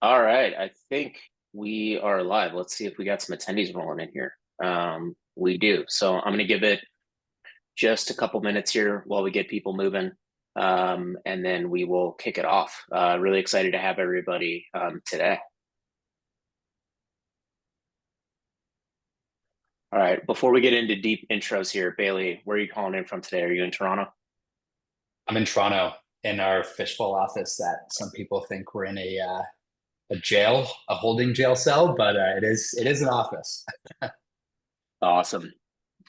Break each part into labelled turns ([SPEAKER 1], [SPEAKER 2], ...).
[SPEAKER 1] All right, I think we are live. Let's see if we got some attendees rolling in here. We do. So I'm going to give it just a couple minutes here while we get people moving, and then we will kick it off. Really excited to have everybody today. All right, before we get into deep intros here, Bailey, where are you calling in from today? Are you in Toronto?
[SPEAKER 2] I'm in Toronto in our fishbowl office that some people think we're in a jail, a holding jail cell, but it is an office.
[SPEAKER 1] Awesome.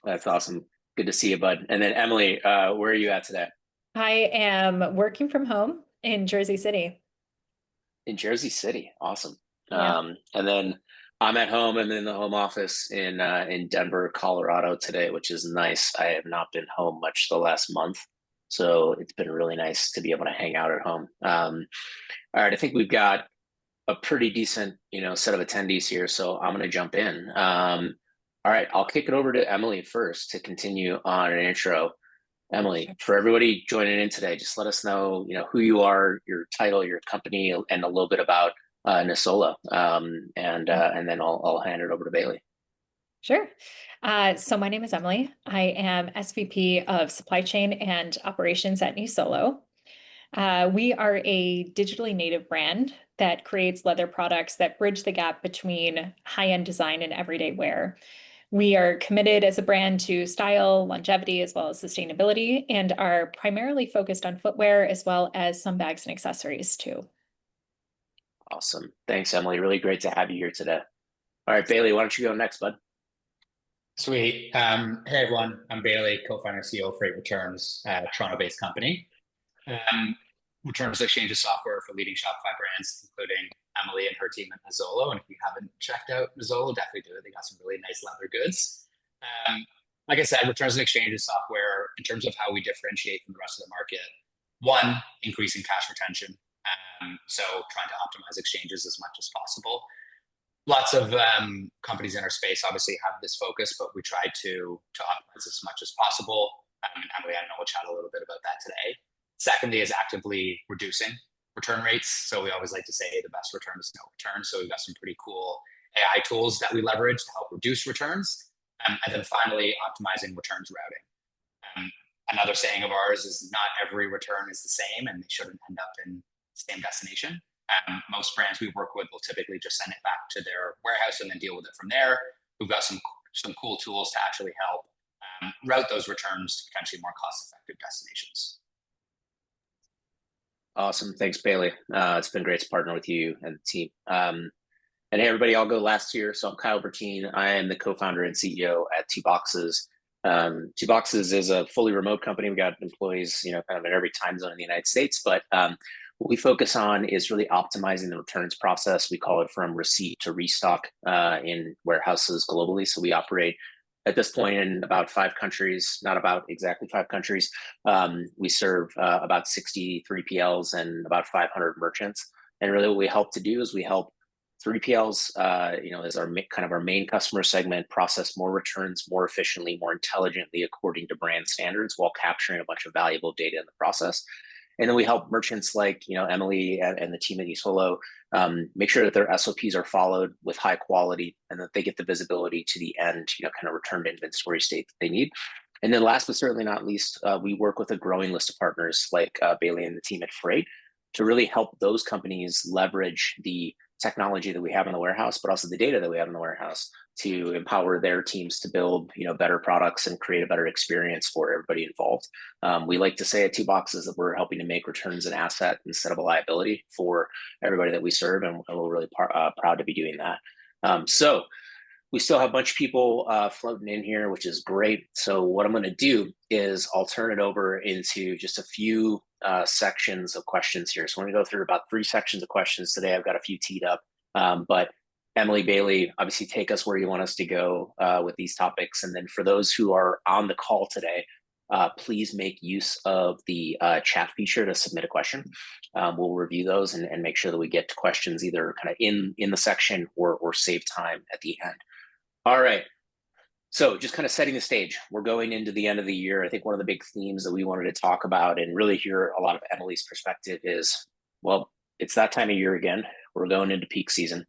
[SPEAKER 1] That's awesome. Good to see you, bud. And then Emily, where are you at today?
[SPEAKER 3] I am working from home in Jersey City.
[SPEAKER 1] In Jersey City. Awesome.
[SPEAKER 3] Yeah.
[SPEAKER 1] And then I'm at home. I'm in the home office in Denver, Colorado today, which is nice. I have not been home much the last month, so it's been really nice to be able to hang out at home. All right, I think we've got a pretty decent, set of attendees here, so I'm going to jump in. All right, I'll kick it over to Emily first to continue on an intro. Emily,
[SPEAKER 3] Sure.
[SPEAKER 1] for everybody joining in today, just let us know, who you are, your title, your company, and a little bit about Nisolo, and then I'll hand it over to Bailey.
[SPEAKER 3] Sure. So my name is Emily. I am SVP of Supply Chain and Operations at Nisolo. We are a digitally native brand that creates leather products that bridge the gap between high-end design and everyday wear. We are committed as a brand to style, longevity, as well as sustainability, and are primarily focused on footwear as well as some bags and accessories too.
[SPEAKER 1] Awesome, thanks, Emily. Really great to have you here today. All right, Bailey, why don't you go next, bud?
[SPEAKER 2] Sweet. Hey everyone, I'm Bailey, co-founder and CEO of Frate Returns, a Toronto-based company. Um, Returns exchanges software for leading Shopify brands, including Emily and her team at Nisolo. And if you haven't checked out Nisolo, definitely do it. They got some really nice leather goods. Um, like I said, returns and exchanges software, in terms of how we differentiate from the rest of the market, one, increasing cash retention. So trying to optimize exchanges as much as possible. Lots of companies in our space obviously have this focus, but we try to optimize as much as possible. And Emily, I know we'll chat a little bit about that today. Secondly, is actively reducing return rates. So we always like to say the best return is no return. So we've got some pretty cool AI tools that we leverage to help reduce returns. And then finally, optimizing returns routing. Another saying of ours is not every return is the same and they shouldn't end up in the same destination. Most brands we work with will typically just send it back to their warehouse and then deal with it from there. We've got some cool tools to actually help route those returns to potentially more cost-effective destinations.
[SPEAKER 1] Awesome, thanks, Bailey. It's been great to partner with you and the team. And hey, everybody, I'll go last here. So I'm Kyle Bertine. I am the co-founder and CEO at Two Boxes. Two Boxes is a fully remote company. We got employees, kind of in every time zone in the United States. But what we focus on is really optimizing the returns process. We call it from receipt to restock in warehouses globally. So we operate at this point in about 5 countries, not about exactly 5 countries. We serve about 60 3PLs and about 500 merchants. And really what we help to do is we help 3PLs, is our kind of our main customer segment, process more returns more efficiently, more intelligently according to brand standards while capturing a bunch of valuable data in the process. And then we help merchants like, Emily and the team at Nisolo make sure that their SOPs are followed with high quality and that they get the visibility to the end, kind of returned inventory state that they need. And then last but certainly not least, we work with a growing list of partners like Bailey and the team at Frate to really help those companies leverage the technology that we have in the warehouse, but also the data that we have in the warehouse to empower their teams to build, better products and create a better experience for everybody involved. We like to say at Two Boxes that we're helping to make returns an asset instead of a liability for everybody that we serve, and we're really proud to be doing that. So we still have a bunch of people floating in here, which is great. So what I'm going to do is I'll turn it over into just a few sections of questions here. So we're going to go through about 3 sections of questions today. I've got a few teed up, but Emily, Bailey, obviously take us where you want us to go with these topics. And then for those who are on the call today, please make use of the chat feature to submit a question. We'll review those and make sure that we get to questions either kind of in the section or save time at the end. All right. So just kind of setting the stage, we're going into the end of the year. I think one of the big themes that we wanted to talk about and really hear a lot of Emily's perspective is, well, it's that time of year again. we're going into peak season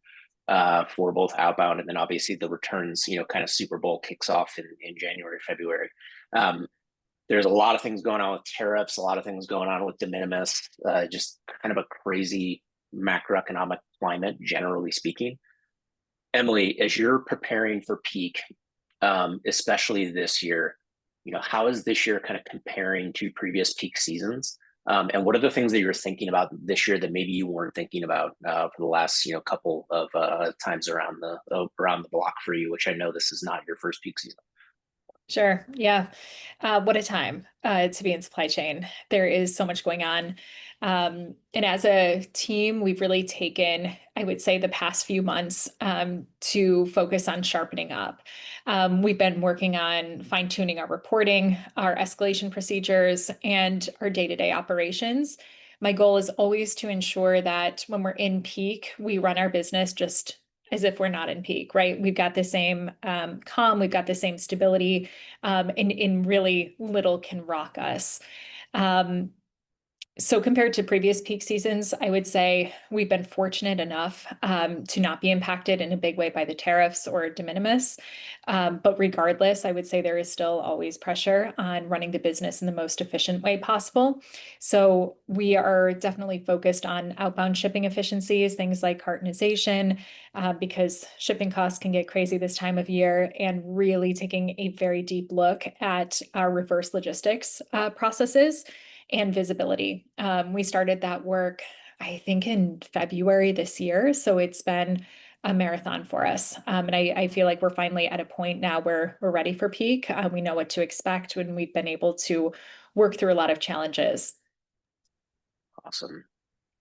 [SPEAKER 1] for both outbound, and then obviously the returns, kind of Super Bowl kicks off in January, February. There's a lot of things going on with tariffs, a lot of things going on with de minimis, just kind of a crazy macroeconomic climate, generally speaking. Emily, as you're preparing for peak, especially this year, how is this year kind of comparing to previous peak seasons? And what are the things that you're thinking about this year that maybe you weren't thinking about for the last, couple of times around the block for you, which I know this is not your first peak season.
[SPEAKER 3] Sure. Yeah. What a time to be in supply chain. There is so much going on. And as a team, we've really taken, I would say, the past few months to focus on sharpening up. We've been working on fine-tuning our reporting, our escalation procedures, and our day-to-day operations. My goal is always to ensure that when we're in peak, we run our business just as if we're not in peak, right? We've got the same calm, we've got the same stability, and really little can rock us. So compared to previous peak seasons, I would say we've been fortunate enough to not be impacted in a big way by the tariffs or de minimis. But regardless, I would say there is still always pressure on running the business in the most efficient way possible. So we are definitely focused on outbound shipping efficiencies, things like cartonization, because shipping costs can get crazy this time of year, and really taking a very deep look at our reverse logistics processes and visibility. We started that work, I think, in February this year. So it's been a marathon for us. And I feel like we're finally at a point now where we're ready for peak. We know what to expect when we've been able to work through a lot of challenges.
[SPEAKER 1] Awesome.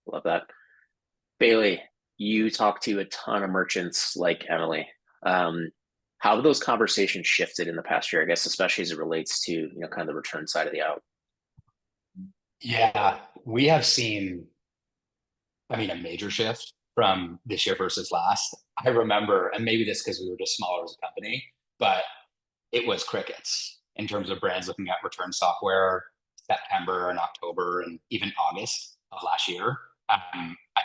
[SPEAKER 1] Love that. Bailey, you talk to a ton of merchants like Emily. How have those conversations shifted in the past year, I guess, especially as it relates to, kind of the return side of the out?
[SPEAKER 2] Yeah, we have seen, a major shift from this year versus last. I remember, and maybe this because we were just smaller as a company, but it was crickets in terms of brands looking at return software September and October and even August of last year. I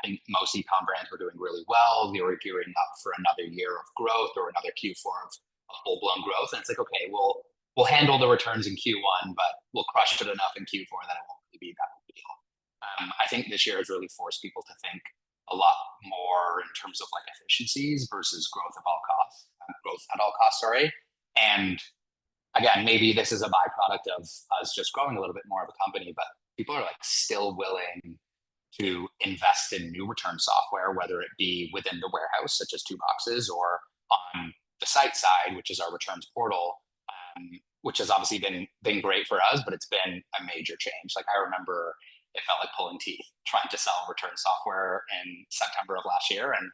[SPEAKER 2] think most e-com brands were doing really well. They were gearing up for another year of growth or another Q4 of full-blown growth. And it's like, okay, we'll handle the returns in Q1, but we'll crush it enough in Q4 that it won't really be that big a deal. I think this year has really forced people to think a lot more in terms of like efficiencies versus growth at all costs, sorry. And again, maybe this is a byproduct of us just growing a little bit more of a company, but people are like still willing to invest in new return software, whether it be within the warehouse, such as 2boxes, or on the site side, which is our returns portal, which has obviously been great for us, but it's been a major change. Like I remember it felt like pulling teeth trying to sell return software in September of last year. And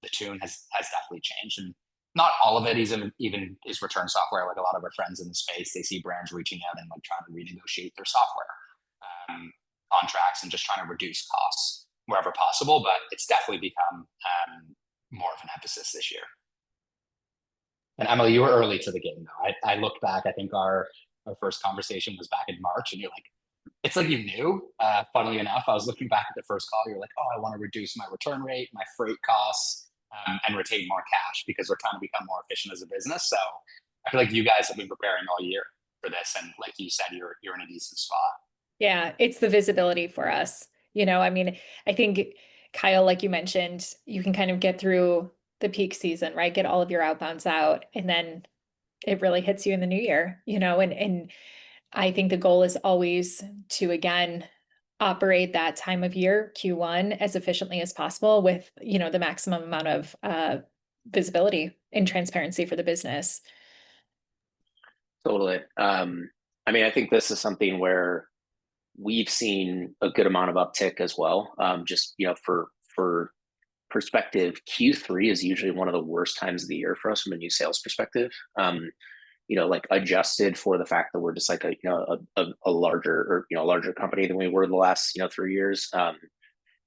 [SPEAKER 2] the tune has definitely changed. And not all of it even is return software. Like a lot of our friends in the space, they see brands reaching out and like trying to renegotiate their software contracts and just trying to reduce costs wherever possible. But it's definitely become more of an emphasis this year. And Emily, you were early to the game though. I looked back, I think our first conversation was back in March, and you're like, it's like you knew. Funnily enough, I was looking back at the first call, you're like, oh, I want to reduce my return rate, my freight costs, and retain more cash because we're trying to become more efficient as a business. So I feel like you guys have been preparing all year for this. And like you said, you're in a decent spot.
[SPEAKER 3] Yeah, it's the visibility for us. I think, Kyle, like you mentioned, you can kind of get through the peak season, right? Get all of your outbounds out, and then it really hits you in the new year, and I think the goal is always to, again, operate that time of year, Q1, as efficiently as possible with, the maximum amount of visibility and transparency for the business.
[SPEAKER 1] Totally. I think this is something where we've seen a good amount of uptick as well. Just, for perspective, Q3 is usually one of the worst times of the year for us from a new sales perspective. Like adjusted for the fact that we're just like a larger company than we were the last 3 years.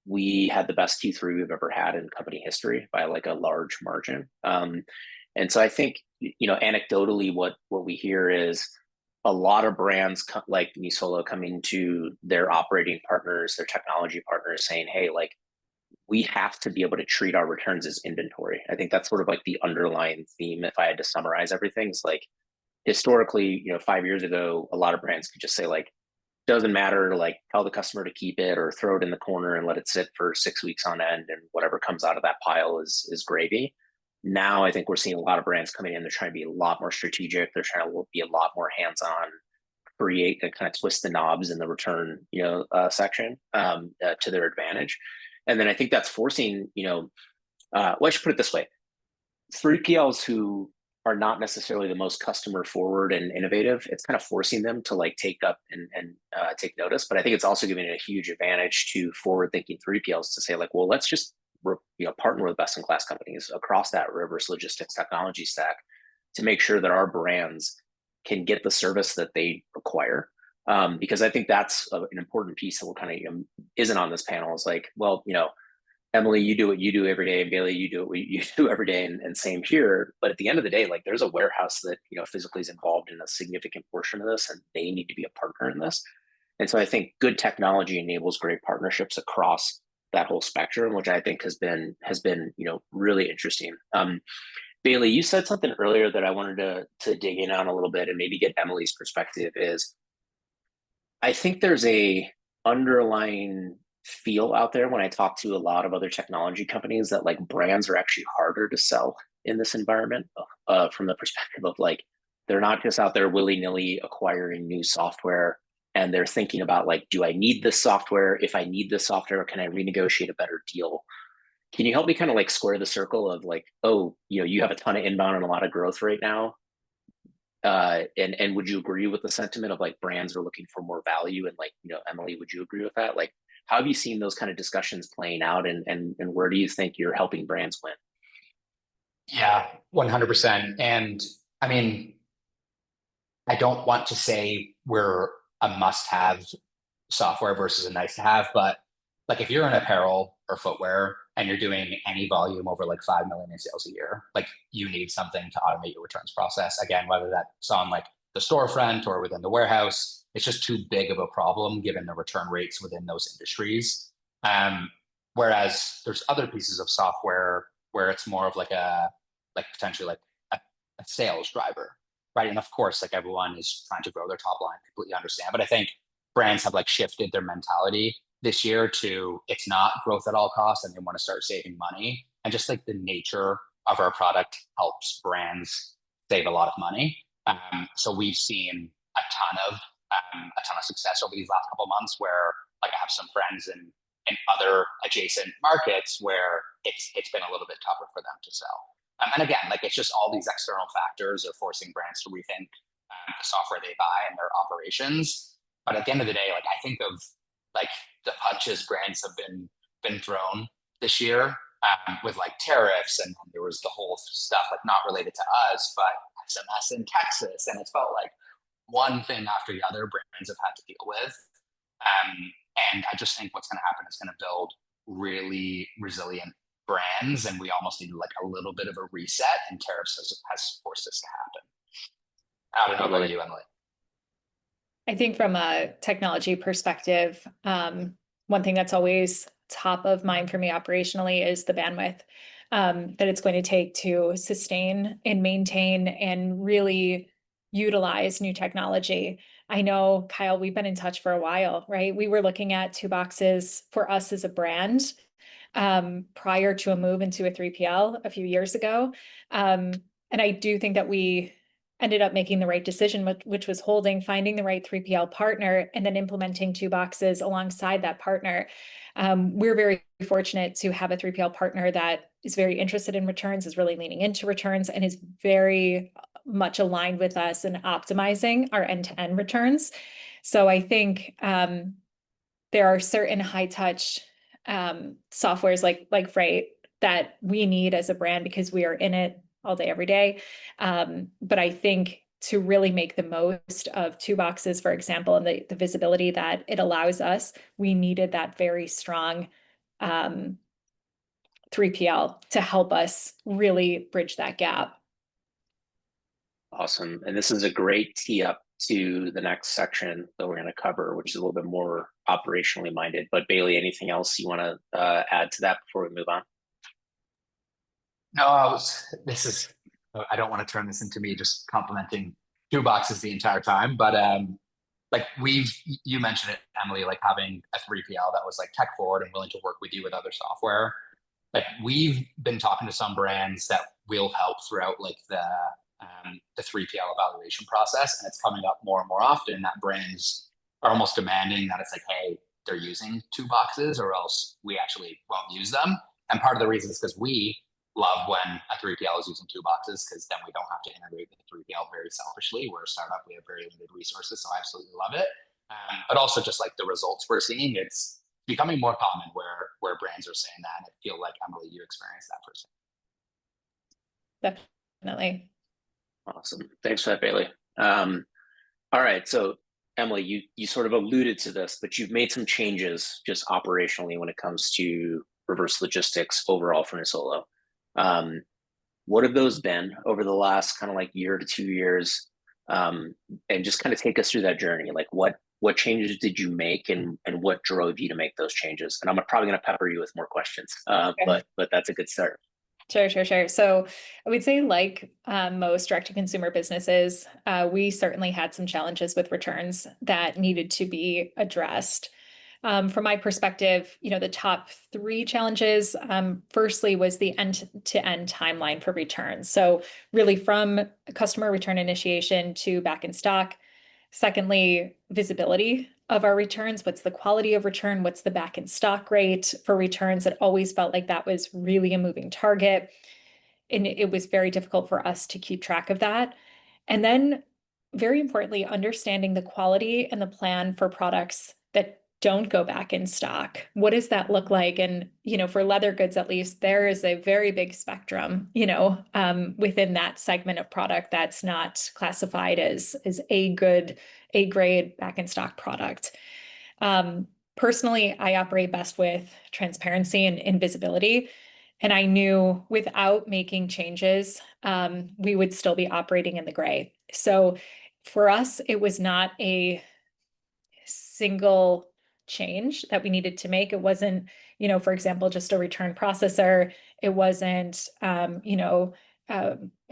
[SPEAKER 1] We had the best Q3 we've ever had in company history by like a large margin. And so I think anecdotally what we hear is a lot of brands like Nisolo coming to their operating partners, their technology partners, saying, hey, like we have to be able to treat our returns as inventory. I think that's sort of like the underlying theme. If I had to summarize everything, it's like historically, 5 years ago, a lot of brands could just say like, doesn't matter, like tell the customer to keep it or throw it in the corner and let it sit for 6 weeks on end, and whatever comes out of that pile is gravy. Now I think we're seeing a lot of brands coming in. They're trying to be a lot more strategic. They're trying to be a lot more hands-on, create and kind of twist the knobs in the return, section to their advantage. And then I think that's forcing, well, I should put it this way: 3PLs who are not necessarily the most customer forward and innovative, it's kind of forcing them to like take up and take notice. But I think it's also giving a huge advantage to forward thinking 3PLs to say like, well, let's just partner with best in class companies across that reverse logistics technology stack to make sure that our brands can get the service that they require. Because I think that's an important piece that we're kind of isn't on this panel. Is like, well, Emily, you do what you do every day, and Bailey, you do what you do every day, and same here. But at the end of the day, like there's a warehouse that physically is involved in a significant portion of this, and they need to be a partner in this. And so I think good technology enables great partnerships across that whole spectrum, which I think has been really interesting. Bailey, you said something earlier that I wanted to dig in on a little bit and maybe get Emily's perspective. Is I think there's a underlying feel out there when I talk to a lot of other technology companies that like brands are actually harder to sell in this environment, from the perspective of like they're not just out there willy-nilly acquiring new software, and they're thinking about like, do I need this software? If I need this software, can I renegotiate a better deal? Can you help me kind of like square the circle of like, oh, you have a ton of inbound and a lot of growth right now, and would you agree with the sentiment of like brands are looking for more value? And like, Emily, would you agree with that? Like, how have you seen those kind of discussions playing out, and where do you think you're helping brands win?
[SPEAKER 2] Yeah, 100%. And I mean, I don't want to say we're a must-have software versus a nice-to-have, but like if you're in apparel or footwear and you're doing any volume over like 5 million in sales a year, like you need something to automate your returns process. Again, whether that's on like the storefront or within the warehouse, it's just too big of a problem given the return rates within those industries. Whereas there's other pieces of software where it's more of like potentially like a sales driver, right? And of course, like everyone is trying to grow their top line, completely understand. But I think brands have like shifted their mentality this year to it's not growth at all costs, and they want to start saving money. And just like the nature of our product helps brands save a lot of money. So we've seen a ton of success over these last couple of months where like I have some friends in other adjacent markets where it's been a little bit tougher for them to sell. And again, like it's just all these external factors are forcing brands to rethink the software they buy and their operations. But at the end of the day, like I think of like the punches brands have been thrown this year, with like tariffs, and there was the whole stuff like not related to us, but SMS in Texas, and it felt like one thing after the other brands have had to deal with. And I just think what's going to happen is going to build really resilient brands, and we almost need like a little bit of a reset, and tariffs has forced this to happen. I don't know about you, Emily.
[SPEAKER 3] I think from a technology perspective, one thing that's always top of mind for me operationally is the bandwidth that it's going to take to sustain and maintain and really utilize new technology. I know, Kyle, we've been in touch for a while, right? We were looking at 2boxes for us as a brand prior to a move into a 3PL a few years ago. And I do think that we ended up making the right decision, which was finding the right 3PL partner and then implementing 2boxes alongside that partner. We're very fortunate to have a 3PL partner that is very interested in returns, is really leaning into returns, and is very much aligned with us in optimizing our end-to-end returns. So I think there are certain high-touch softwares like Frate that we need as a brand because we are in it all day, every day. But I think to really make the most of 2boxes, for example, and the visibility that it allows us, we needed that very strong 3PL to help us really bridge that gap.
[SPEAKER 1] Awesome. And this is a great tee up to the next section that we're going to cover, which is a little bit more operationally minded. But Bailey, anything else you want to add to that before we move on?
[SPEAKER 2] No, I don't want to turn this into me just complimenting two boxes the entire time, but like you mentioned it, Emily, like having a 3PL that was like tech forward and willing to work with you with other software. Like we've been talking to some brands that will help throughout like the 3PL evaluation process, and it's coming up more and more often that brands are almost demanding that it's like, hey, they're using two boxes or else we actually won't use them. And part of the reason is because we love when a 3PL is using two boxes, because then we don't have to integrate with the 3PL very selfishly. We're a startup, we have very limited resources, so I absolutely love it. But also just like the results we're seeing, it's becoming more common where brands are saying that, and I feel like, Emily, you experienced that firsthand.
[SPEAKER 3] Definitely.
[SPEAKER 1] Awesome. Thanks for that, Bailey. All right. So Emily, you sort of alluded to this, but you've made some changes just operationally when it comes to reverse logistics overall for Nisolo. What have those been over the last kind of like year to 2 years? And just kind of take us through that journey. Like what changes did you make and what drove you to make those changes? And I'm probably going to pepper you with more questions, but that's a good start.
[SPEAKER 3] Sure. So I would say, like most direct-to-consumer businesses, we certainly had some challenges with returns that needed to be addressed. From my perspective, the top 3 challenges, firstly was the end-to-end timeline for returns. So really from customer return initiation to back in stock. Secondly, visibility of our returns. What's the quality of return? What's the back in stock rate for returns? It always felt like that was really a moving target. And it was very difficult for us to keep track of that. And then, very importantly, understanding the quality and the plan for products that don't go back in stock. What does that look like? And, for leather goods, at least, there is a very big spectrum, within that segment of product that's not classified as a good, A grade back in stock product. Personally, I operate best with transparency and visibility. And I knew without making changes, we would still be operating in the gray. So for us, it was not a single change that we needed to make. It wasn't, for example, just a return processor. It wasn't,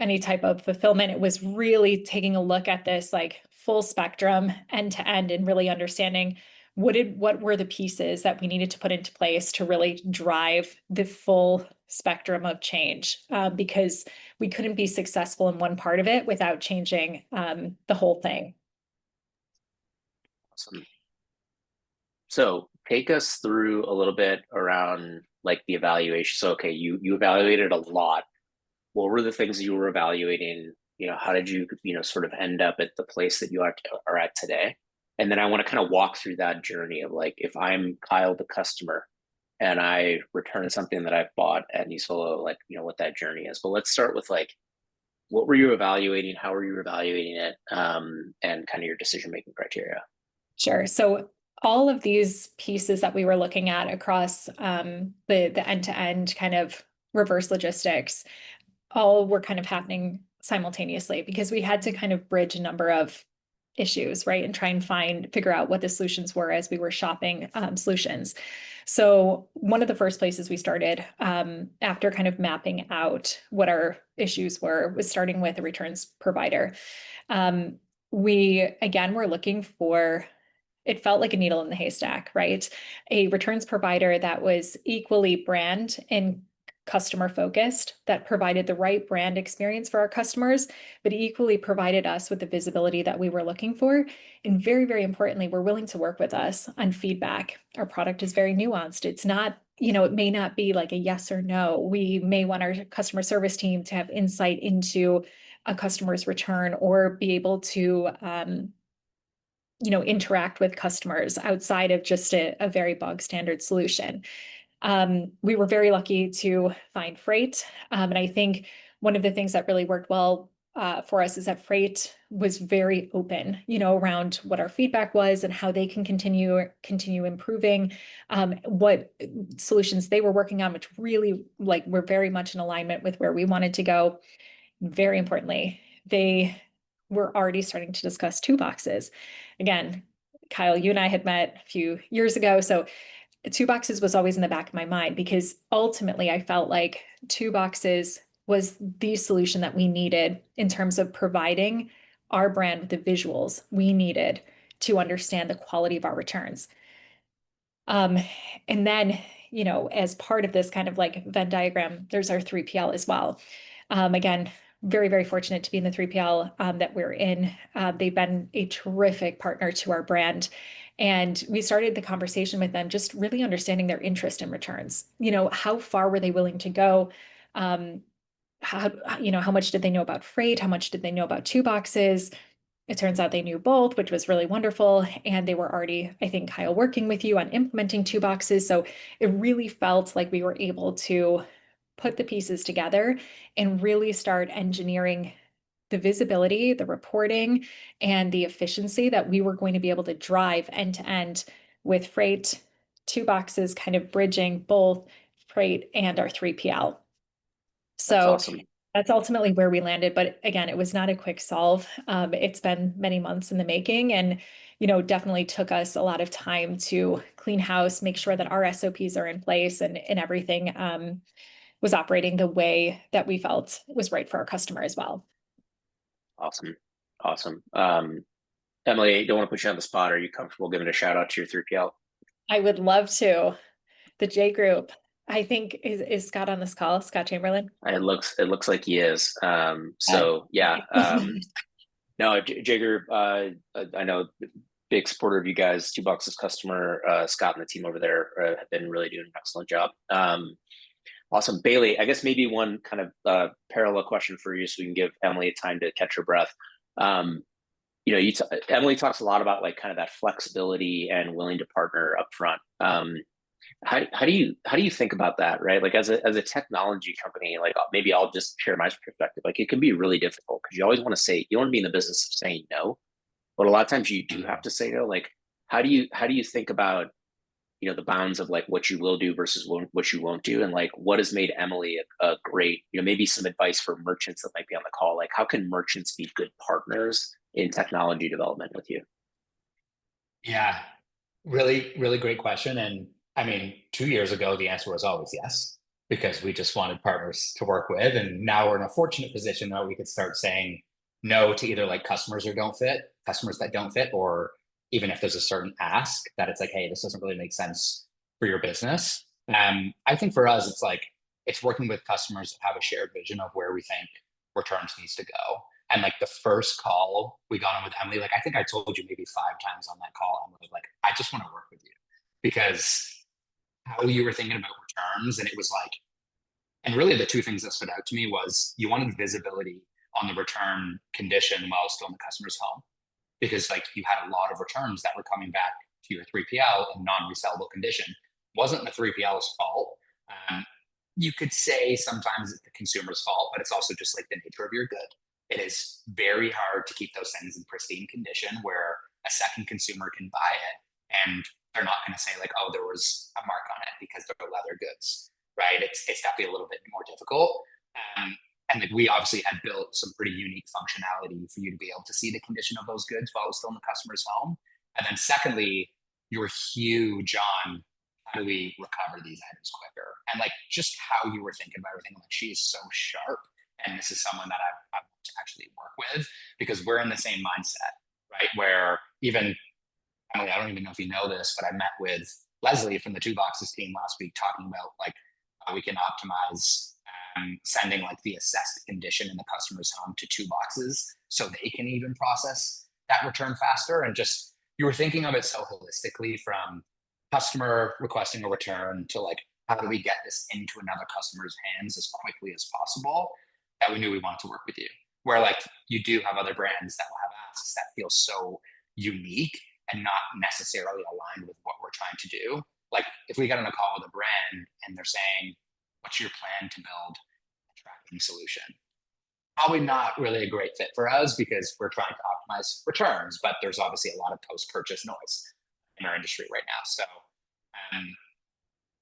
[SPEAKER 3] any type of fulfillment. It was really taking a look at this like full spectrum end to end and really understanding what were the pieces that we needed to put into place to really drive the full spectrum of change, because we couldn't be successful in one part of it without changing the whole thing.
[SPEAKER 1] Awesome. So take us through a little bit around like the evaluation. So, okay, you evaluated a lot. What were the things that you were evaluating? How did you, sort of end up at the place that you are at today? And then I want to kind of walk through that journey of like, if I'm Kyle, the customer, and I return something that I've bought at Nisolo, like, what that journey is. But let's start with like, what were you evaluating? How were you evaluating it? And kind of your decision-making criteria.
[SPEAKER 3] Sure. So all of these pieces that we were looking at across the end-to-end kind of reverse logistics, all were kind of happening simultaneously because we had to kind of bridge a number of issues, right? And try and figure out what the solutions were as we were shopping solutions. So one of the first places we started after kind of mapping out what our issues were was starting with a returns provider. We, again, were looking for, it felt like a needle in the haystack, right? A returns provider that was equally brand and customer focused, that provided the right brand experience for our customers, but equally provided us with the visibility that we were looking for. And very, very importantly, we're willing to work with us on feedback. Our product is very nuanced. It's not, it may not be like a yes or no. We may want our customer service team to have insight into a customer's return or be able to, interact with customers outside of just a very bog standard solution. We were very lucky to find Frate. And I think one of the things that really worked well for us is that Frate was very open, around what our feedback was and how they can continue improving, what solutions they were working on, which really were very much in alignment with where we wanted to go. Very importantly, they we're already starting to discuss 2 boxes. Again, Kyle, you and I had met a few years ago. So 2 boxes was always in the back of my mind because ultimately I felt like 2 boxes was the solution that we needed in terms of providing our brand with the visuals we needed to understand the quality of our returns. And then, as part of this kind of like Venn diagram, there's our 3PL as well. Again, very, very fortunate to be in the 3PL that we're in. They've been a terrific partner to our brand. And we started the conversation with them, just really understanding their interest in returns. How far were they willing to go? How much did they know about Frate? How much did they know about 2 boxes? It turns out they knew both, which was really wonderful. And they were already, I think, Kyle, working with you on implementing 2 boxes. So it really felt like we were able to put the pieces together and really start engineering the visibility, the reporting, and the efficiency that we were going to be able to drive end to end with Frate, 2 boxes, kind of bridging both Frate and our 3PL.
[SPEAKER 1] That's
[SPEAKER 3] So
[SPEAKER 1] awesome.
[SPEAKER 3] that's ultimately where we landed. But again, it was not a quick solve. It's been many months in the making and, definitely took us a lot of time to clean house, make sure that our SOPs are in place and everything was operating the way that we felt was right for our customer as well.
[SPEAKER 1] Awesome. Awesome. Emily, I don't want to put you on the spot. Are you comfortable giving a shout out to your 3PL?
[SPEAKER 3] I would love to. The J Group, I think is Scott on this call, Scott Chamberlain.
[SPEAKER 1] It looks like he is. So yeah. No, J Group, I know, big supporter of you guys, 2 boxes customer. Scott and the team over there have been really doing an excellent job. Awesome. Bailey, I guess maybe one kind of parallel question for you so we can give Emily time to catch her breath. Emily talks a lot about like kind of that flexibility and willing to partner up front. How do you think about that, right? Like as a technology company, like maybe I'll just share my perspective. Like it can be really difficult because you always want to say, you don't want to be in the business of saying no, but a lot of times you do have to say no. Like how do you think about the bounds of like what you will do versus what you won't do, and like what has made Emily a great, maybe some advice for merchants that might be on the call, like how can merchants be good partners in technology development with you?
[SPEAKER 2] Yeah, really, really great question. And I mean, 2 years ago, the answer was always yes, because we just wanted partners to work with. And now we're in a fortunate position that we could start saying no to either like customers that don't fit, or even if there's a certain ask that it's like, hey, this doesn't really make sense for your business. I think for us, it's working with customers that have a shared vision of where we think returns needs to go. And like the first call we got on with Emily, like I think I told you maybe 5 times on that call, Emily, like I just want to work with you because how you were thinking about returns, and it was like, and really the 2 things that stood out to me was you wanted visibility on the return condition while still in the customer's home, because like you had a lot of returns that were coming back to your 3PL in non-resellable condition. Wasn't the 3PL's fault. You could say sometimes it's the consumer's fault, but it's also just like the nature of your good. It is very hard to keep those things in pristine condition where a second consumer can buy it and they're not going to say like, oh, there was a mark on it because they're leather goods, right? It's definitely a little bit more difficult. And like we obviously had built some pretty unique functionality for you to be able to see the condition of those goods while it was still in the customer's home. And then secondly, you're huge on how do we recover these items quicker? And like just how you were thinking about everything, like she's so sharp. And this is someone that I want to actually work with because we're in the same mindset, right? Where even, Emily, I don't even know if you know this, but I met with Leslie from the 2 boxes team last week talking about like how we can optimize sending like the assessed condition in the customer's home to 2 boxes so they can even process that return faster. And just, you were thinking of it so holistically from customer requesting a return to like, how do we get this into another customer's hands as quickly as possible, that we knew we wanted to work with you. Where like you do have other brands that will have asks that feel so unique and not necessarily aligned with what we're trying to do. Like if we got on a call with a brand and they're saying, what's your plan to build a tracking solution? Probably not really a great fit for us because we're trying to optimize returns, but there's obviously a lot of post-purchase noise in our industry right now. So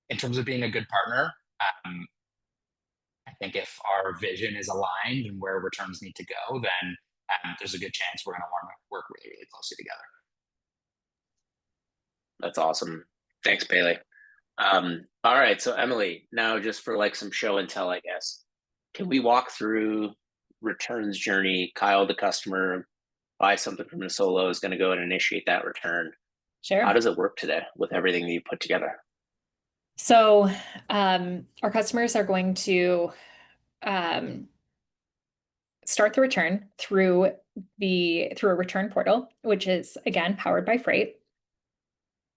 [SPEAKER 2] in terms of being a good partner, I think if our vision is aligned and where returns need to go, then there's a good chance we're going to want to work really, really closely together.
[SPEAKER 1] That's awesome. Thanks, Bailey. All right, so Emily, now just for like some show and tell, I guess, can we walk through returns journey? Kyle, the customer, buys something from Nisolo, is going to go and initiate that return.
[SPEAKER 3] Sure.
[SPEAKER 1] How does it work today with everything that you put together?
[SPEAKER 3] So our customers are going to start the return through a return portal, which is again powered by Frate.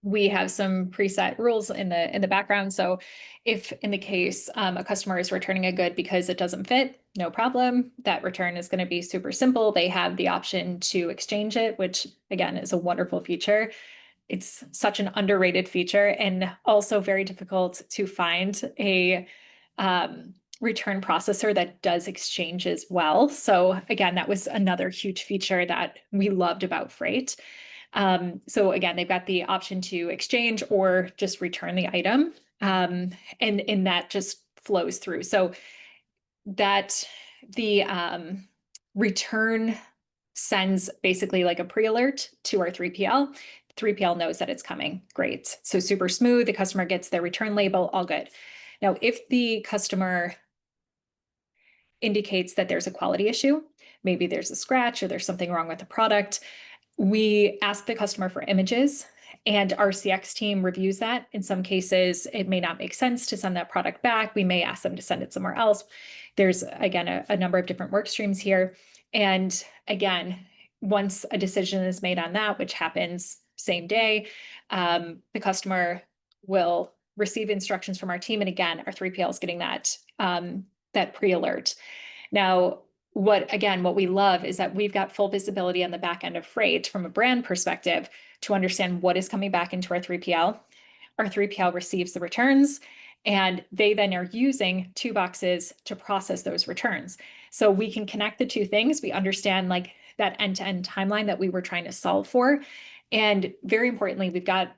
[SPEAKER 3] We have some preset rules in the background. So if in the case a customer is returning a good because it doesn't fit, no problem. That return is going to be super simple. They have the option to exchange it, which again is a wonderful feature. It's such an underrated feature and also very difficult to find a return processor that does exchanges well. So again, that was another huge feature that we loved about Frate. So again, they've got the option to exchange or just return the item. And that just flows through. So that the return sends basically like a pre-alert to our 3PL. 3PL knows that it's coming. Great. So super smooth. The customer gets their return label, all good. Now, if the customer indicates that there's a quality issue, maybe there's a scratch or there's something wrong with the product, we ask the customer for images and our CX team reviews that. In some cases, it may not make sense to send that product back. We may ask them to send it somewhere else. There's, again, a number of different work streams here. And again, once a decision is made on that, which happens same day, the customer will receive instructions from our team. And again, our 3PL is getting that, that pre-alert. Now, what we love is that we've got full visibility on the back end of Frate from a brand perspective to understand what is coming back into our 3PL. Our 3PL receives the returns and they then are using 2 boxes to process those returns. So we can connect the two things. We understand like that end-to-end timeline that we were trying to solve for. And very importantly, we've got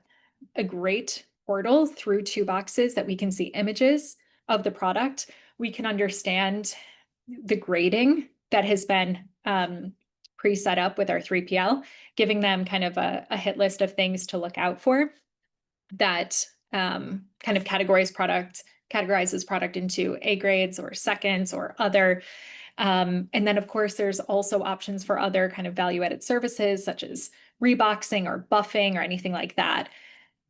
[SPEAKER 3] a great portal through 2 boxes that we can see images of the product. We can understand the grading that has been pre-set up with our 3PL, giving them kind of a hit list of things to look out for that kind of categorizes product into A grades or seconds or other. And then of course, there's also options for other kind of value-added services such as reboxing or buffing or anything like that.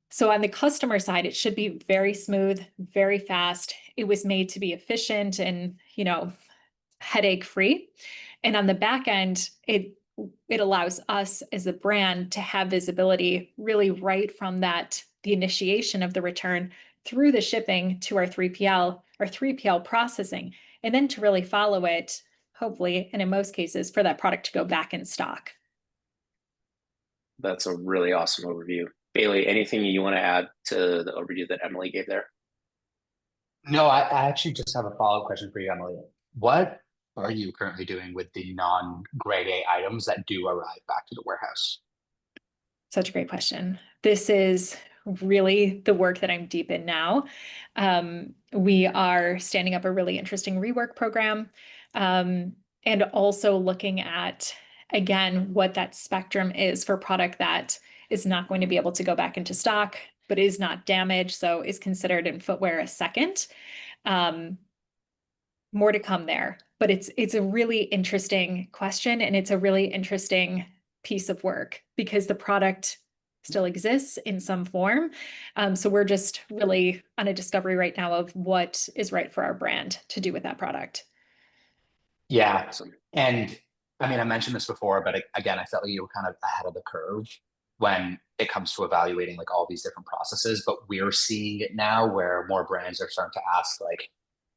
[SPEAKER 3] So on the customer side, it should be very smooth, very fast. It was made to be efficient and, headache-free. And on the back end, it allows us as a brand to have visibility really right from the initiation of the return through the shipping to our 3PL processing, and then to really follow it, hopefully, and in most cases, for that product to go back in stock.
[SPEAKER 1] That's a really awesome overview. Bailey, anything you want to add to the overview that Emily gave there?
[SPEAKER 2] No, I actually just have a follow-up question for you, Emily. What are you currently doing with the non-grade A items that do arrive back to the warehouse?
[SPEAKER 3] Such a great question. This is really the work that I'm deep in now. We are standing up a really interesting rework program, and also looking at, again, what that spectrum is for product that is not going to be able to go back into stock, but is not damaged, so is considered in footwear a second. More to come there, but it's a really interesting question, and it's a really interesting piece of work because the product still exists in some form. So we're just really on a discovery right now of what is right for our brand to do with that product.
[SPEAKER 2] Yeah. And I mean, I mentioned this before, but again, I felt like you were kind of ahead of the curve when it comes to evaluating like all these different processes, but we're seeing it now where more brands are starting to ask like,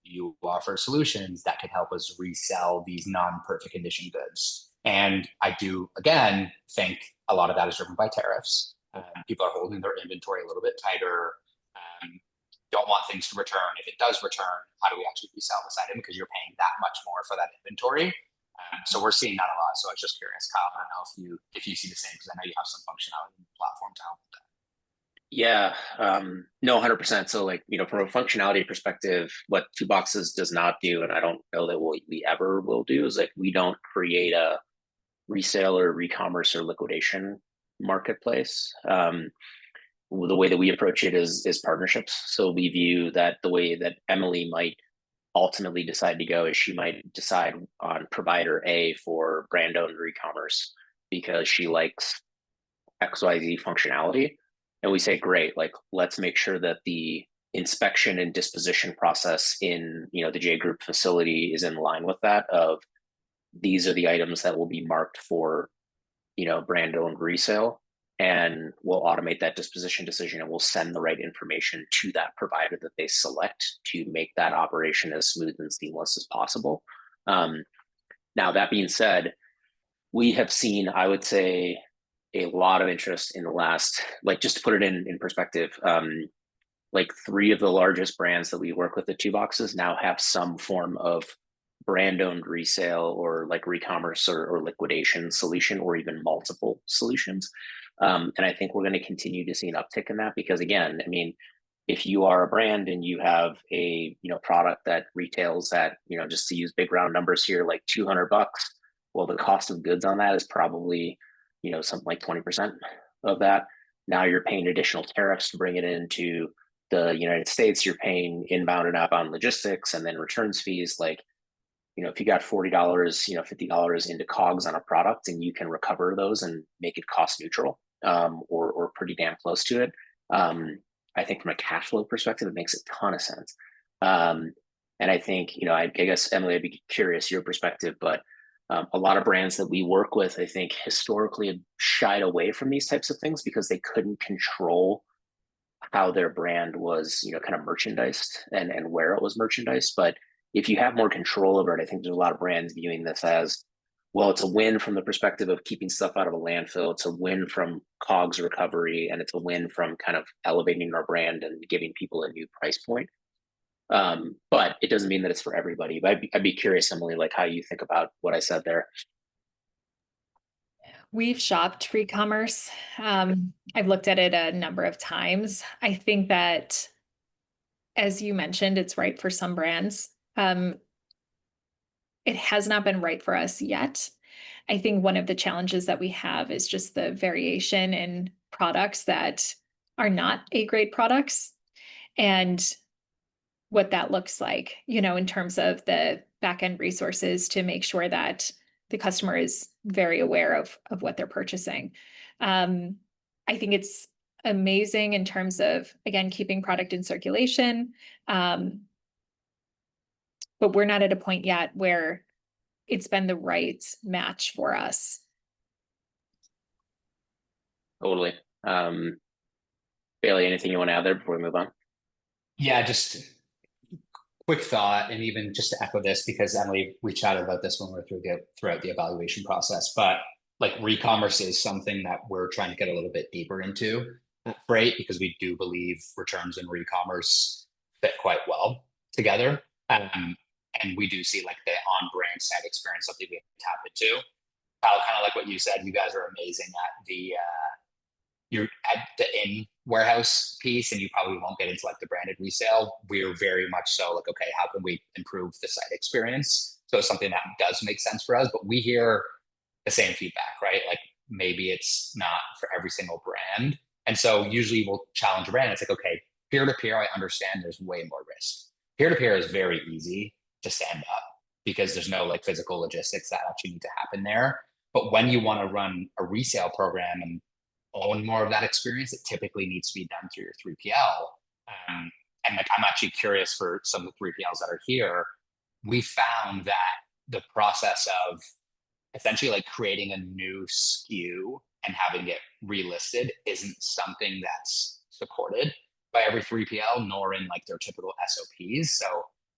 [SPEAKER 2] you offer solutions that can help us resell these non-perfect condition goods. And I do, again, think a lot of that is driven by tariffs. People are holding their inventory a little bit tighter, don't want things to return. If it does return, how do we actually resell this item? Because you're paying that much more for that inventory. So we're seeing that a lot. So I was just curious, Kyle, I don't know if you see the same, because I know you have some functionality in the platform to help with that.
[SPEAKER 1] Yeah, no, 100%. So like, from a functionality perspective, what 2 boxes does not do, and I don't know that we ever will do, is like we don't create a resale or re-commerce or liquidation marketplace. The way that we approach it is partnerships. So we view that the way that Emily might ultimately decide to go is she might decide on provider A for brand owned re-commerce because she likes XYZ functionality. And we say, great, like let's make sure that the inspection and disposition process in the J Group facility is in line with that of these are the items that will be marked for brand owned resale, and we'll automate that disposition decision and we'll send the right information to that provider that they select to make that operation as smooth and seamless as possible. Now, that being said, we have seen, I would say, a lot of interest in the last, like just to put it in perspective, like 3 of the largest brands that we work with at Two Boxes now have some form of brand owned resale or like re-commerce or liquidation solution, or even multiple solutions. And I think we're going to continue to see an uptick in that because, again, I mean, if you are a brand and you have a product that retails at just to use big round numbers here, like $200, well, the cost of goods on that is probably something like 20% of that. Now you're paying additional tariffs to bring it into the United States. You're paying inbound and outbound logistics and then returns fees. Like, if you got $40, $50 into COGS on a product and you can recover those and make it cost neutral, or pretty damn close to it, I think from a cash flow perspective, it makes a ton of sense. And I think, I guess, Emily, I'd be curious your perspective, but a lot of brands that we work with, I think historically have shied away from these types of things because they couldn't control how their brand was, kind of merchandised and where it was merchandised. But if you have more control over it, I think there's a lot of brands viewing this as, well, it's a win from the perspective of keeping stuff out of a landfill. It's a win from COGS recovery, and it's a win from kind of elevating our brand and giving people a new price point. But it doesn't mean that it's for everybody. But I'd be curious, Emily, like how you think about what I said there.
[SPEAKER 3] We've shopped re-commerce. I've looked at it a number of times. I think that, as you mentioned, it's right for some brands. It has not been right for us yet. I think one of the challenges that we have is just the variation in products that are not A-grade products and what that looks like, in terms of the back-end resources to make sure that the customer is very aware of what they're purchasing. I think it's amazing in terms of, again, keeping product in circulation. But we're not at a point yet where it's been the right match for us.
[SPEAKER 1] Totally. Bailey, anything you want to add there before we move on?
[SPEAKER 2] Yeah, just quick thought, and even just to echo this, because Emily, we chatted about this when we were throughout the evaluation process, but like re-commerce is something that we're trying to get a little bit deeper into at Frate, because we do believe returns and re-commerce fit quite well together. And we do see like the on-brand side experience something we tap into. Kyle, kind of like what you said, you guys are amazing at you're at the in-warehouse piece, and you probably won't get into like the branded resale. We're very much so like, okay, how can we improve the site experience? So it's something that does make sense for us, but we hear the same feedback, right? Like maybe it's not for every single brand. And so usually we'll challenge a brand. It's like, okay, peer-to-peer, I understand there's way more risk. Peer-to-peer is very easy to stand up because there's no like physical logistics that actually need to happen there. But when you want to run a resale program and own more of that experience, it typically needs to be done through your 3PL. And like, I'm actually curious for some of the 3PLs that are here. We found that the process of essentially like creating a new SKU and having it relisted isn't something that's supported by every 3PL, nor in like their typical SOPs. So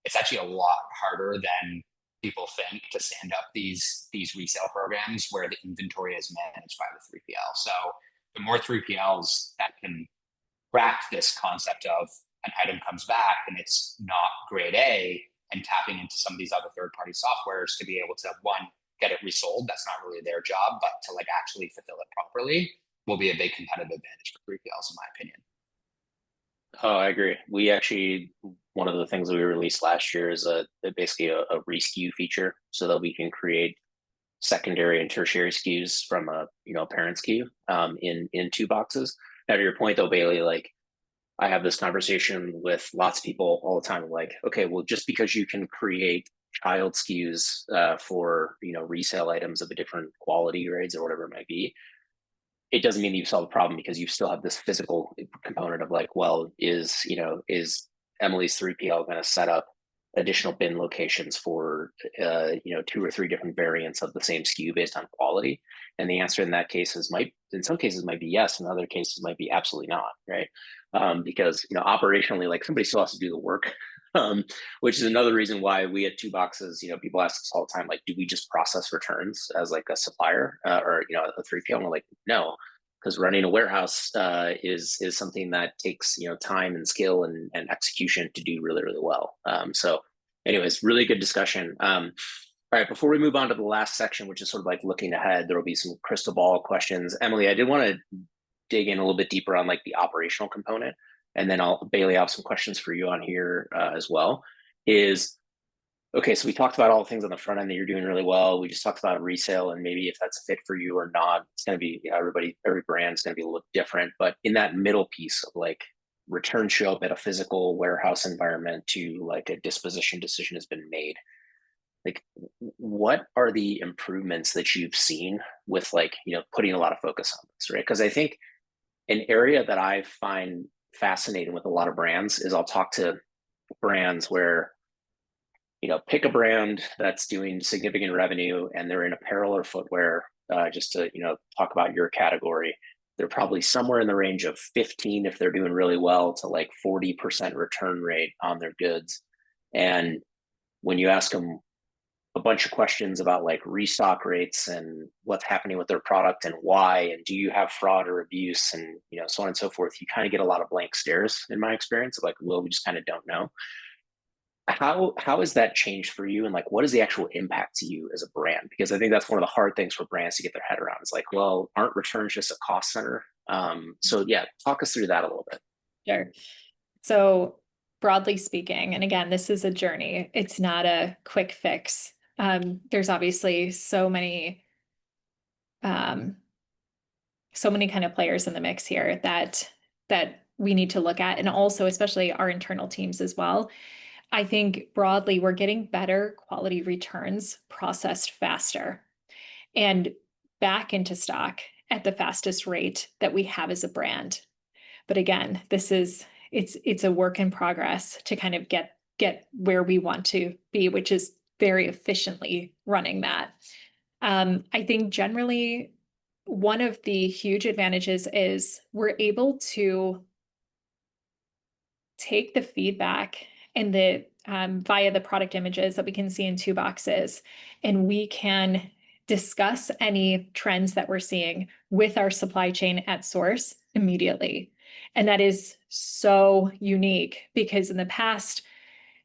[SPEAKER 2] it's actually a lot harder than people think to stand up these resale programs where the inventory is managed by the 3PL. So the more 3PLs that can crack this concept of an item comes back and it's not grade A, and tapping into some of these other third-party softwares to be able to, one, get it resold, that's not really their job, but to like actually fulfill it properly will be a big competitive advantage for 3PLs, in my opinion.
[SPEAKER 1] Oh, I agree. We actually, one of the things that we released last year is basically a reskew feature so that we can create secondary and tertiary SKUs from a parent SKU in two boxes. Now to your point though, Bailey, like I have this conversation with lots of people all the time. Like, okay, well, just because you can create child SKUs for resale items of a different quality grades or whatever it might be, it doesn't mean that you solve the problem, because you still have this physical component of like, well, is Emily's 3PL going to set up additional bin locations for 2 or 3 different variants of the same SKU based on quality? And the answer in that cases in some cases might be yes, in other cases might be absolutely not, right? Because operationally, like somebody still has to do the work. Which is another reason why we at Two Boxes, people ask us all the time, like, do we just process returns as like a supplier or a 3PL? And we're like, no, because running a warehouse is something that takes time and skill and execution to do really, really well. So anyways, really good discussion. All right, before we move on to the last section, which is sort of like looking ahead, there will be some crystal ball questions. Emily, I did want to dig in a little bit deeper on like the operational component. And then Bailey, I'll have some questions for you on here as well. Okay, so we talked about all the things on the front end that you're doing really well. We just talked about resale and maybe if that's a fit for you or not. It's going to be, every brand's going to be a little different. But in that middle piece of like return show up at a physical warehouse environment to like a disposition decision has been made, like what are the improvements that you've seen with like, putting a lot of focus on this, right? Because I think an area that I find fascinating with a lot of brands is I'll talk to brands where pick a brand that's doing significant revenue and they're in apparel or footwear, just to talk about your category. They're probably somewhere in the range of 15 if they're doing really well to like 40% return rate on their goods. And when you ask them a bunch of questions about like restock rates and what's happening with their product and why, and do you have fraud or abuse, and so on and so forth, you kind of get a lot of blank stares in my experience of like, well, we just kind of don't know. How has that changed for you, and like what is the actual impact to you as a brand? Because I think that's one of the hard things for brands to get their head around. It's like, well, aren't returns just a cost center? So yeah, talk us through that a little bit.
[SPEAKER 3] Sure. So broadly speaking, and again, this is a journey. It's not a quick fix. There's obviously so many kind of players in the mix here that we need to look at, and also especially our internal teams as well. I think broadly, we're getting better quality returns processed faster and back into stock at the fastest rate that we have as a brand. But again, it's a work in progress to kind of get where we want to be, which is very efficiently running that. I think generally one of the huge advantages is we're able to take the feedback and via the product images that we can see in Two Boxes, and we can discuss any trends that we're seeing with our supply chain at source immediately. And that is so unique, because in the past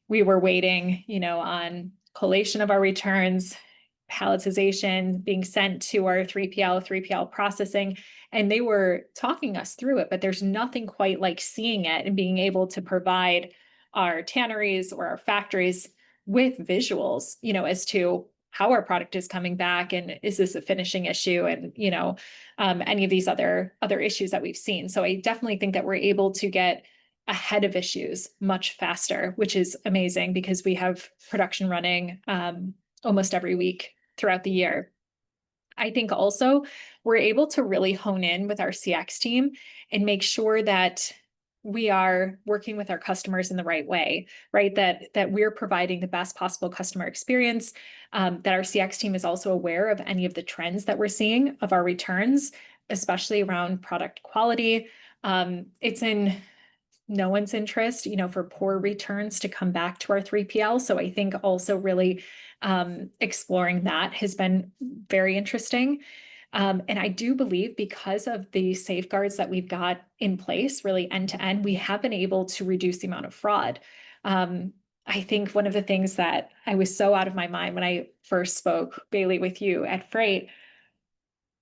[SPEAKER 3] we were waiting, on collation of our returns, palletization, being sent to our 3PL processing, and they were talking us through it, but there's nothing quite like seeing it and being able to provide our tanneries or our factories with visuals, as to how our product is coming back, and is this a finishing issue, and any of these other issues that we've seen. So I definitely think that we're able to get ahead of issues much faster, which is amazing, because we have production running almost every week throughout the year. I think also we're able to really hone in with our CX team and make sure that we are working with our customers in the right way, right? That we're providing the best possible customer experience, that our CX team is also aware of any of the trends that we're seeing of our returns, especially around product quality. It's in no one's interest, for poor returns to come back to our 3PL. So I think also really exploring that has been very interesting. And I do believe, because of the safeguards that we've got in place, really end to end, we have been able to reduce the amount of fraud. I think one of the things that I was so out of my mind when I first spoke, Bailey, with you at Frate,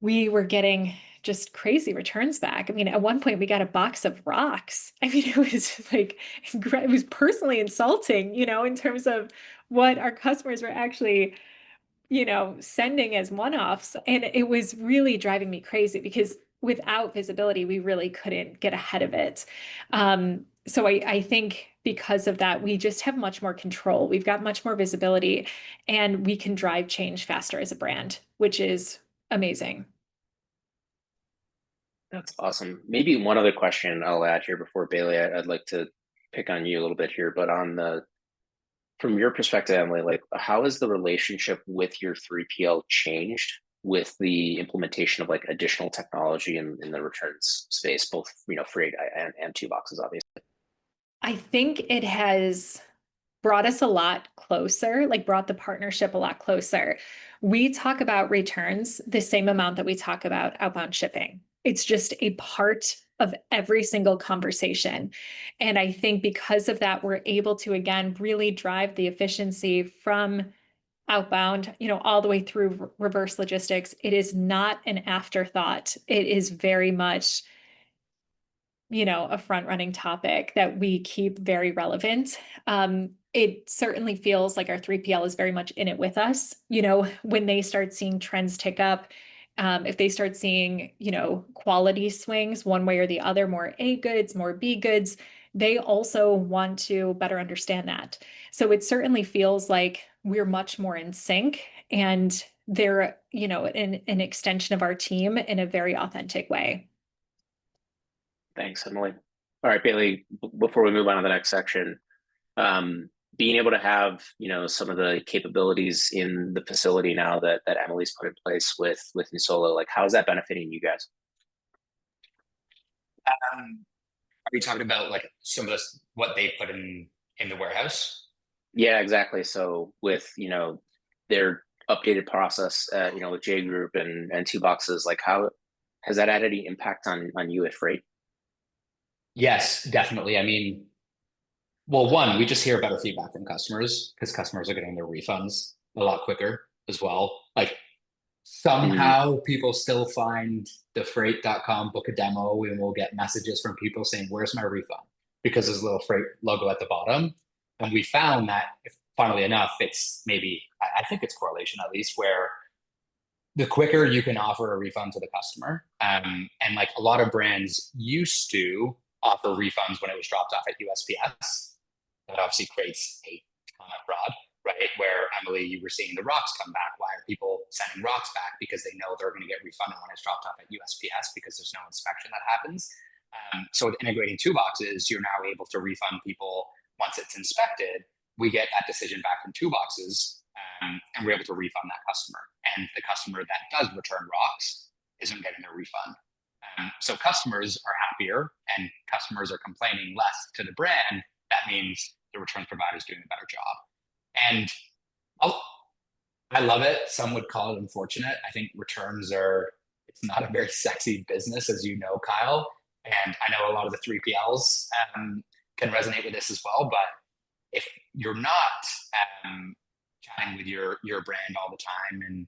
[SPEAKER 3] we were getting just crazy returns back. I mean, at one point we got a box of rocks. I mean, it was just like, it was personally insulting, in terms of what our customers were actually sending as one-offs. And it was really driving me crazy because without visibility, we really couldn't get ahead of it. So I think because of that, we just have much more control. We've got much more visibility and we can drive change faster as a brand, which is amazing.
[SPEAKER 1] That's awesome. Maybe one other question I'll add here before Bailey, I'd like to pick on you a little bit here, but from your perspective, Emily, like how has the relationship with your 3PL changed with the implementation of like additional technology in the returns space, both, Frate and two boxes, obviously.
[SPEAKER 3] I think it has brought us a lot closer, like brought the partnership a lot closer. We talk about returns the same amount that we talk about outbound shipping. It's just a part of every single conversation. And I think because of that, we're able to, again, really drive the efficiency from outbound, all the way through reverse logistics. It is not an afterthought. It is very much a front running topic that we keep very relevant. It certainly feels like our 3PL is very much in it with us. When they start seeing trends tick up, if they start seeing, quality swings one way or the other, more A goods, more B goods, they also want to better understand that. So it certainly feels like we're much more in sync and they're, an extension of our team in a very authentic way.
[SPEAKER 1] Thanks, Emily. All right, Bailey, before we move on to the next section, being able to have, some of the capabilities in the facility now that Emily's put in place with Nisolo, like how is that benefiting you guys?
[SPEAKER 2] Are you talking about like some of this, what they put in the warehouse?
[SPEAKER 1] Yeah, exactly. So with, their updated process, with J Group and two boxes, like how has that had any impact on you at Frate?
[SPEAKER 2] Yes, definitely. I mean, well, one, we just hear better feedback from customers because customers are getting their refunds a lot quicker as well. Like somehow people still find the freight.com, book a demo, and we'll get messages from people saying, "Where's my refund?" Because there's a little freight logo at the bottom. And we found that, funnily enough, it's maybe, I think it's correlation at least, where the quicker you can offer a refund to the customer. And like a lot of brands used to offer refunds when it was dropped off at USPS. That obviously creates a ton of fraud, right? Where Emily, you were seeing the rocks come back. Why are people sending rocks back? Because they know they're going to get refunded when it's dropped off at USPS because there's no inspection that happens. So with integrating two boxes, you're now able to refund people once it's inspected. We get that decision back from two boxes, and we're able to refund that customer. And the customer that does return rocks isn't getting their refund. So customers are happier and customers are complaining less to the brand. That means the returns provider is doing a better job. And I love it. Some would call it unfortunate. I think returns it's not a very sexy business, as you know, Kyle. And I know a lot of the 3PLs can resonate with this as well. But if you're not chatting with your brand all the time and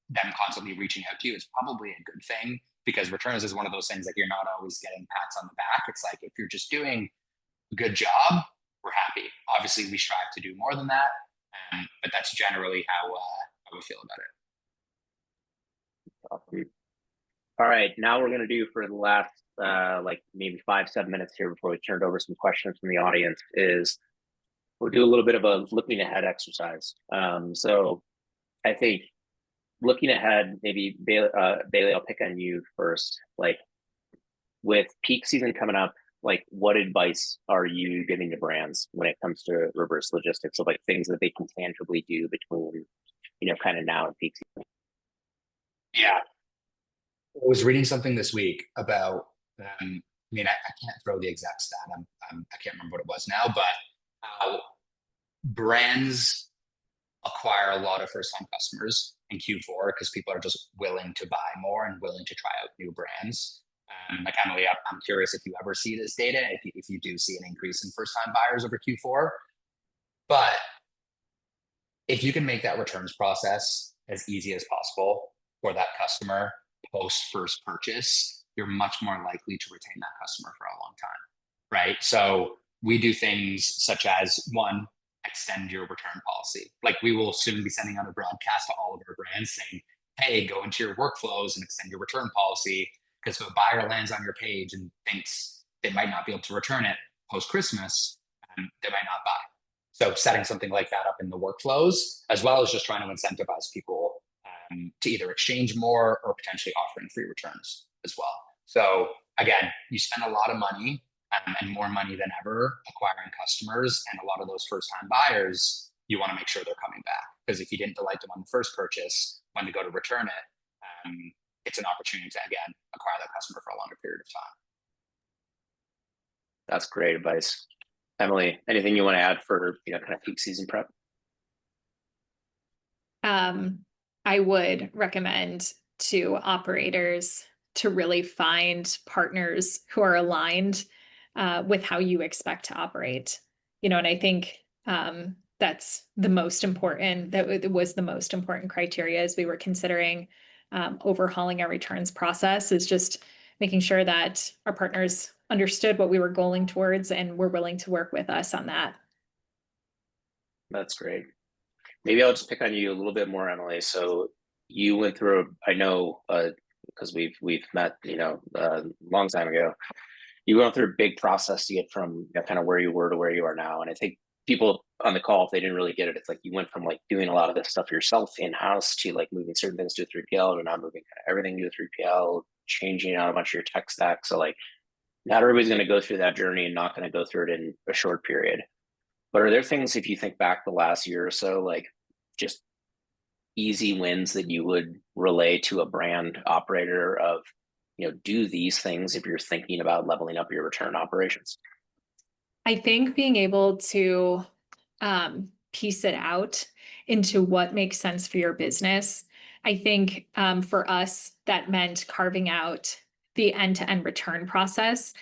[SPEAKER 2] them constantly reaching out to you, it's probably a good thing, because returns is one of those things like you're not always getting pats on the back. It's like if you're just doing a good job, we're happy. Obviously, we strive to do more than that, but that's generally how we feel about it.
[SPEAKER 1] Awesome. All right, now we're going to do for the last like maybe 5-7 minutes here before we turn it over some questions from the audience is we'll do a little bit of a looking ahead exercise. So I think looking ahead, maybe Bailey, I'll pick on you first. Like with peak season coming up, like what advice are you giving to brands when it comes to reverse logistics? So like things that they can tangibly do between, kind of now and peak season.
[SPEAKER 2] Yeah. I was reading something this week about, I can't throw the exact stat. I can't remember what it was now, but how brands acquire a lot of first-time customers in Q4 because people are just willing to buy more and willing to try out new brands. Like Emily, I'm curious if you ever see this data, if you do see an increase in first-time buyers over Q4. But if you can make that returns process as easy as possible for that customer post first purchase, you're much more likely to retain that customer for a long time, right? So we do things such as, one, extend your return policy. Like we will soon be sending out a broadcast to all of our brands saying, hey, go into your workflows and extend your return policy. Because if a buyer lands on your page and thinks they might not be able to return it post-Christmas, they might not buy. So setting something like that up in the workflows, as well as just trying to incentivize people to either exchange more or potentially offering free returns as well. So again, you spend a lot of money and more money than ever acquiring customers. And a lot of those first-time buyers, you want to make sure they're coming back. Because if you didn't delight them on the first purchase, when they go to return it, it's an opportunity to, again, acquire that customer for a longer period of time.
[SPEAKER 1] That's great advice. Emily, anything you want to add for, kind of peak season prep?
[SPEAKER 3] I would recommend to operators to really find partners who are aligned with how you expect to operate. And I think that's the most important, that was the most important criteria as we were considering overhauling our returns process, is just making sure that our partners understood what we were going towards and were willing to work with us on that.
[SPEAKER 1] That's great. Maybe I'll just pick on you a little bit more, Emily. So you went through, I know, because we've met, a long time ago. You went through a big process to get from kind of where you were to where you are now. And I think people on the call, if they didn't really get it, it's like you went from like doing a lot of this stuff yourself in-house to like moving certain things to a 3PL, to not moving kind of everything to a 3PL, changing out a bunch of your tech stack. So like not everybody's going to go through that journey and not going to go through it in a short period. But are there things, if you think back the last year or so, like just easy wins that you would relay to a brand operator of, do these things if you're thinking about leveling up your return operations?
[SPEAKER 3] I think being able to piece it out into what makes sense for your business. I think for us, that meant carving out the end-to-end return process,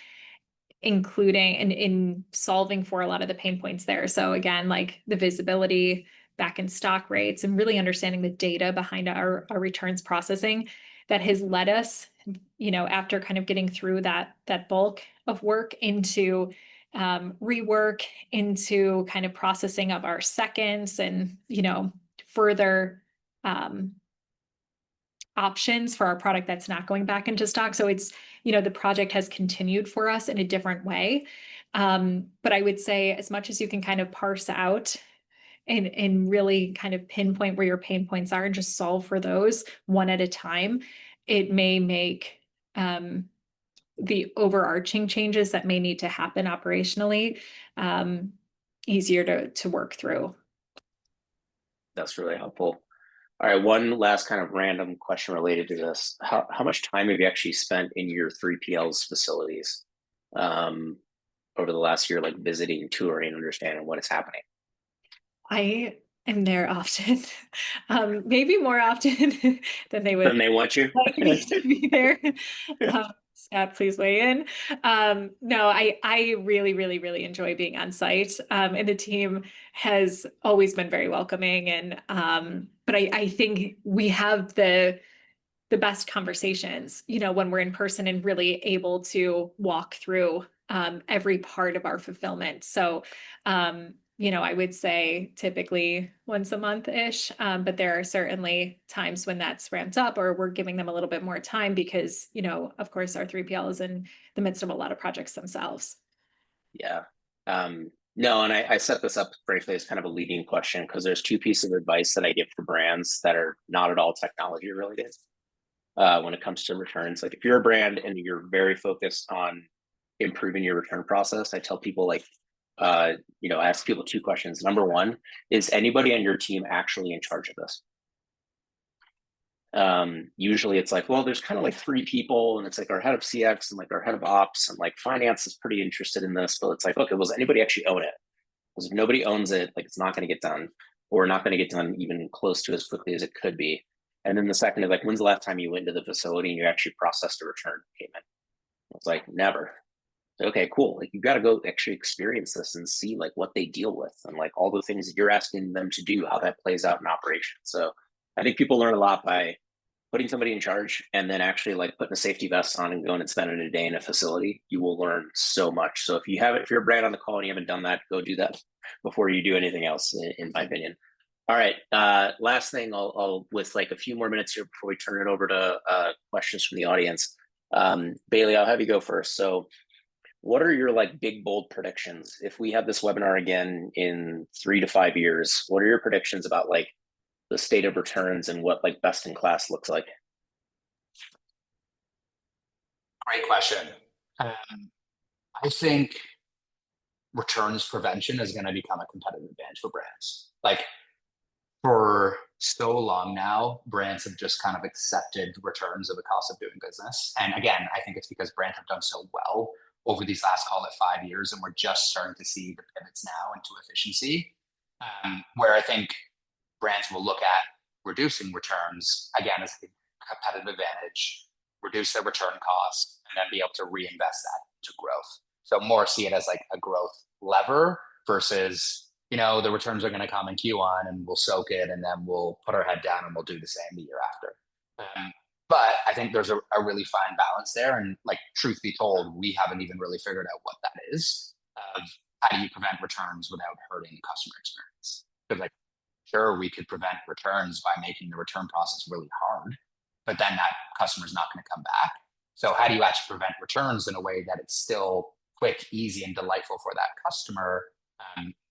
[SPEAKER 3] including in solving for a lot of the pain points there. So again, like the visibility, back in stock rates, and really understanding the data behind our returns processing that has led us, after kind of getting through that bulk of work, into rework, into kind of processing of our seconds and, further options for our product that's not going back into stock. So it's, the project has continued for us in a different way. But I would say as much as you can kind of parse out and really kind of pinpoint where your pain points are and just solve for those one at a time, it may make the overarching changes that may need to happen operationally easier to work through. That's
[SPEAKER 1] really helpful. All right, one last kind of random question related to this. How much time have you actually spent in your 3PL's facilities over the last year, like visiting, touring, understanding what is happening?
[SPEAKER 3] I am there often, maybe more often than they would.
[SPEAKER 1] Than they want you.
[SPEAKER 3] Like me to be there. Scott, please weigh in. No, I really, really, really enjoy being on site, and the team has always been very welcoming. And but I think we have the best conversations, when we're in person and really able to walk through every part of our fulfillment. So, I would say typically once a month-ish, but there are certainly times when that's ramped up or we're giving them a little bit more time because, of course, our 3PL is in the midst of a lot of projects themselves.
[SPEAKER 1] Yeah. No, and I set this up briefly as kind of a leading question because there's two pieces of advice that I give for brands that are not at all technology related when it comes to returns. Like if you're a brand and you're very focused on improving your return process, I tell people I ask people two questions. Number one, is anybody on your team actually in charge of this? Usually it's like, well, there's kind of like three people and it's like our head of CX and like our head of ops and like finance is pretty interested in this, but it's like, okay, well, does anybody actually own it? Because if nobody owns it, like it's not going to get done, or not going to get done even close to as quickly as it could be. And then the second is like, when's the last time you went into the facility and you actually processed a return payment? It's like, never. Okay, cool. Like you've got to go actually experience this and see like what they deal with and like all the things that you're asking them to do, how that plays out in operation. So I think people learn a lot by putting somebody in charge and then actually like putting a safety vest on and going and spending a day in a facility, you will learn so much. So if you're a brand on the call and you haven't done that, go do that before you do anything else, in my opinion. All right. Last thing, I'll with like a few more minutes here before we turn it over to questions from the audience. Bailey, I'll have you go first. So what are your like big bold predictions? If we have this webinar again in 3 to 5 years, what are your predictions about like the state of returns and what like best in class looks like?
[SPEAKER 2] Great question. I think returns prevention is going to become a competitive advantage for brands. Like for so long now, brands have just kind of accepted returns of the cost of doing business. And again, I think it's because brands have done so well over these last, call it 5 years, and we're just starting to see the pivots now into efficiency, where I think brands will look at reducing returns again as a competitive advantage, reduce their return costs, and then be able to reinvest that into growth. So more see it as like a growth lever versus, the returns are going to come in Q1 and we'll soak it and then we'll put our head down and we'll do the same the year after. But I think there's a really fine balance there. And like, truth be told, we haven't even really figured out what that is. How do you prevent returns without hurting the customer experience? Because like, sure, we could prevent returns by making the return process really hard, but then that customer's not going to come back. So how do you actually prevent returns in a way that it's still quick, easy, and delightful for that customer,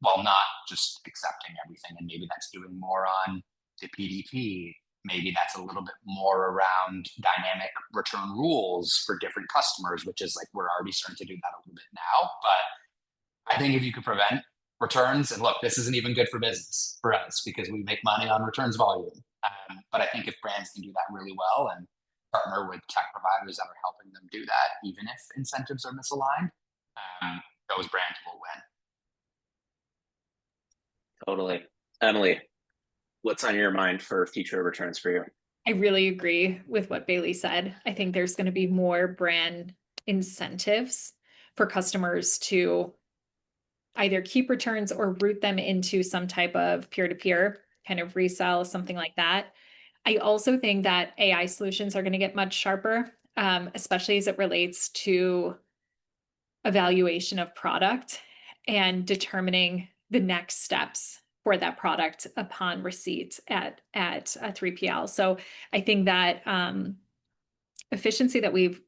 [SPEAKER 2] while not just accepting everything? And maybe that's doing more on the PDP. Maybe that's a little bit more around dynamic return rules for different customers, which is like, we're already starting to do that a little bit now. But I think if you could prevent returns, and look, this isn't even good for business for us because we make money on returns volume. But I think if brands can do that really well and partner with tech providers that are helping them do that, even if incentives are misaligned, those brands will win.
[SPEAKER 1] Totally. Emily, what's on your mind for future returns for you?
[SPEAKER 3] I really agree with what Bailey said. I think there's going to be more brand incentives for customers to either keep returns or route them into some type of peer-to-peer kind of resell, something like that. I also think that AI solutions are going to get much sharper, especially as it relates to evaluation of product and determining the next steps for that product upon receipt at a 3PL. So I think that efficiency that we've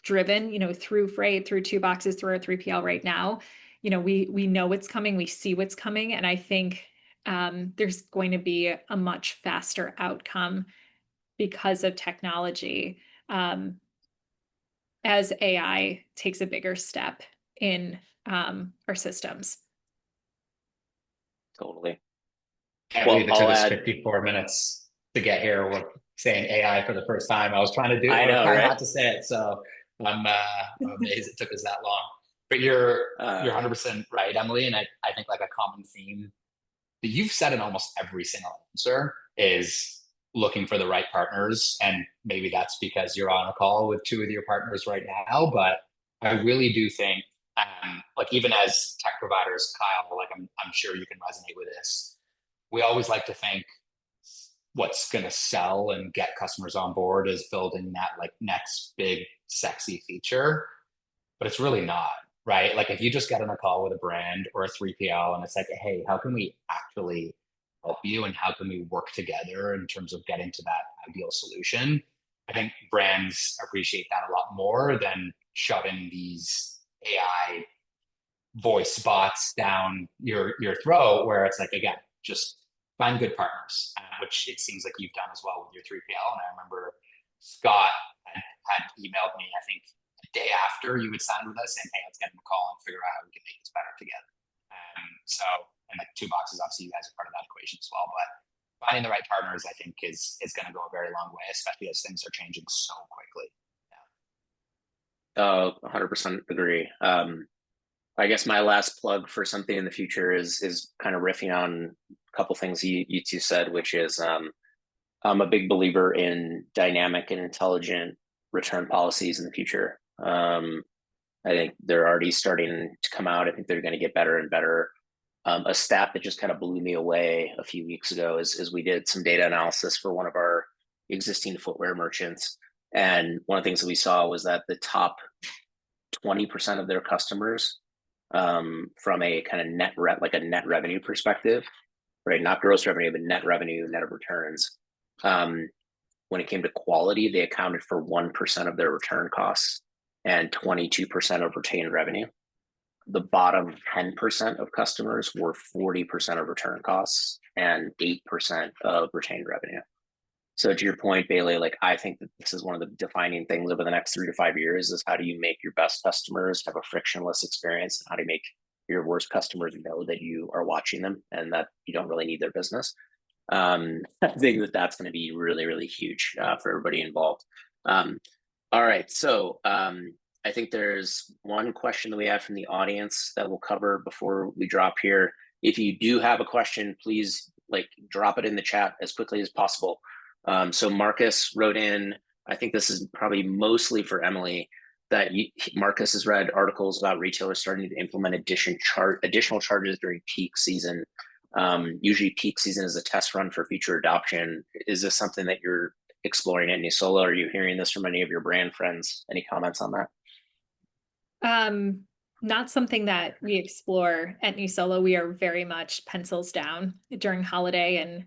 [SPEAKER 3] driven, through Frate, through 2boxes, through our 3PL right now, we know what's coming, we see what's coming, and I think there's going to be a much faster outcome because of technology as AI takes a bigger step in our systems.
[SPEAKER 1] Totally.
[SPEAKER 2] Can't believe it took us 54 minutes to get here. We're saying AI for the first time. I was trying to do it. I know, right? Not to say it, so I'm amazed it took us that long. But you're 100% right, Emily. And I think like a common theme that you've said in almost every single answer is looking for the right partners. And maybe that's because you're on a call with 2 of your partners right now. But I really do think, like even as tech providers, Kyle, like I'm sure you can resonate with this. We always like to think what's going to sell and get customers on board is building that like next big sexy feature, but it's really not. Right? Like if you just get on a call with a brand or a 3PL and it's like, hey, how can we actually help you and how can we work together in terms of getting to that ideal solution? I think brands appreciate that a lot more than shoving these AI voice bots down your throat, where it's like, again, just find good partners, which it seems like you've done as well with your 3PL. And I remember Scott had emailed me, I think, day after you would sign with us saying, hey, let's get him a call and figure out how we can make this better together. And like 2boxes, obviously you guys are part of that equation as well, but finding the right partners, I think is going to go a very long way, especially as things are changing so quickly.
[SPEAKER 1] Yeah. 100% agree. I guess my last plug for something in the future is kind of riffing on a couple things you 2 said, which is I'm a big believer in dynamic and intelligent return policies in the future. I think they're already starting to come out. I think they're going to get better and better. A stat that just kind of blew me away a few weeks ago is we did some data analysis for one of our existing footwear merchants. And one of the things that we saw was that the top 20% of their customers, from a kind of net revenue perspective, right? Not gross revenue, but net revenue, net of returns. When it came to quality, they accounted for 1% of their return costs and 22% of retained revenue. The bottom 10% of customers were 40% of return costs and 8% of retained revenue. So to your point, Bailey, like I think that this is one of the defining things over the next 3 to 5 years is how do you make your best customers have a frictionless experience, and how do you make your worst customers know that you are watching them and that you don't really need their business. I think that that's going to be really, really huge for everybody involved. All right, so I think there's one question that we have from the audience that we'll cover before we drop here. If you do have a question, please like drop it in the chat as quickly as possible. So Marcus wrote in, I think this is probably mostly for Emily, that Marcus has read articles about retailers starting to implement additional charges during peak season. Usually peak season is a test run for future adoption. Is this something that you're exploring at Nisolo? Are you hearing this from any of your brand friends? Any comments on that?
[SPEAKER 3] Not something that we explore at Nisolo. We are very much pencils down during holiday, and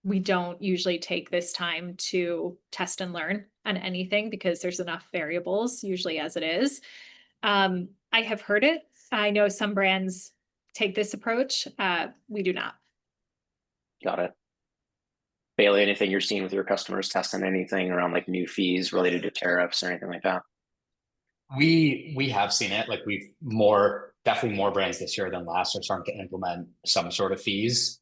[SPEAKER 3] we don't usually take this time to test and learn on anything because there's enough variables usually as it is. I have heard it. I know some brands take this approach. We do not. Got it.
[SPEAKER 1] Bailey, anything you're seeing with your customers testing anything around like new fees related to tariffs or anything like that?
[SPEAKER 2] We have seen it. Like definitely more brands this year than last are starting to implement some sort of fees.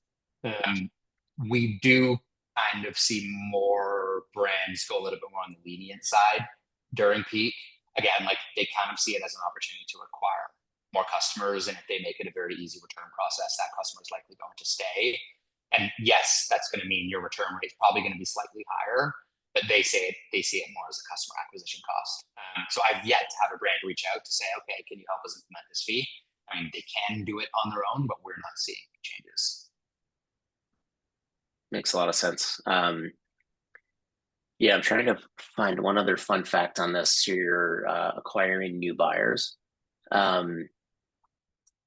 [SPEAKER 2] We do kind of see more brands go a little bit more on the lenient side during peak. Again, like they kind of see it as an opportunity to acquire more customers, and if they make it a very easy return process, that customer is likely going to stay. And yes, that's going to mean your return rate is probably going to be slightly higher, but they see it more as a customer acquisition cost. So I've yet to have a brand reach out to say, okay, can you help us implement this fee? I mean, they can do it on their own, but we're not seeing changes.
[SPEAKER 1] Makes a lot of sense. Yeah, I'm trying to find one other fun fact on this. So you're acquiring new buyers.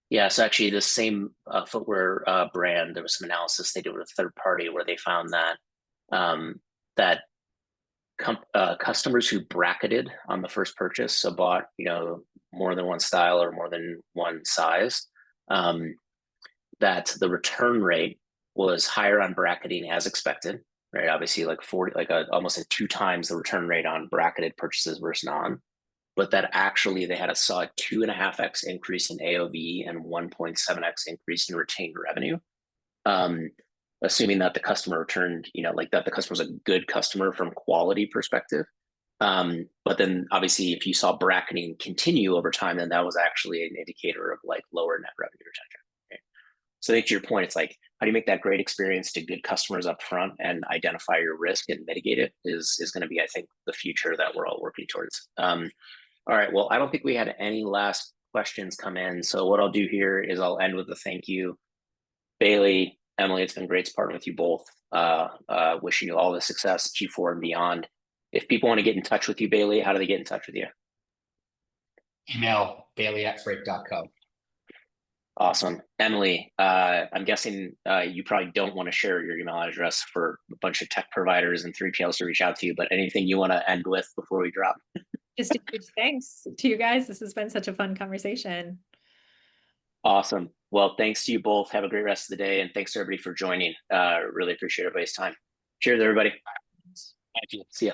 [SPEAKER 1] Yeah, so actually the same footwear brand, there was some analysis they did with a third party where they found that customers who bracketed on the first purchase, so bought more than one style or more than one size, that the return rate was higher on bracketing as expected, right? Obviously, like almost at 2 times the return rate on bracketed purchases versus non. But that actually they saw a 2.5x increase in AOV and 1.7x increase in retained revenue, assuming that the customer returned, that the customer was a good customer from quality perspective. But then obviously if you saw bracketing continue over time, then that was actually an indicator of like lower net revenue retention. Okay? So I think to your point, it's like, how do you make that great experience to good customers up front and identify your risk and mitigate it is going to be, I think, the future that we're all working towards. All right, well, I don't think we had any last questions come in. So what I'll do here is I'll end with a thank you. Bailey, Emily, it's been great to partner with you both. Wishing you all the success, Q4 and beyond. If people want to get in touch with you, Bailey, how do they get in touch with you?
[SPEAKER 2] Email bailey@frate.co.
[SPEAKER 1] Awesome. Emily, I'm guessing you probably don't want to share your email address for a bunch of tech providers and 3PLs to reach out to you, but anything you want to end with before we drop?
[SPEAKER 3] Just a huge thanks to you guys. This has been such a fun conversation.
[SPEAKER 1] Awesome. Well, thanks to you both. Have a great rest of the day. And thanks to everybody for joining. Really appreciate everybody's time. Cheers, everybody.
[SPEAKER 2] Thank you.
[SPEAKER 1] See ya.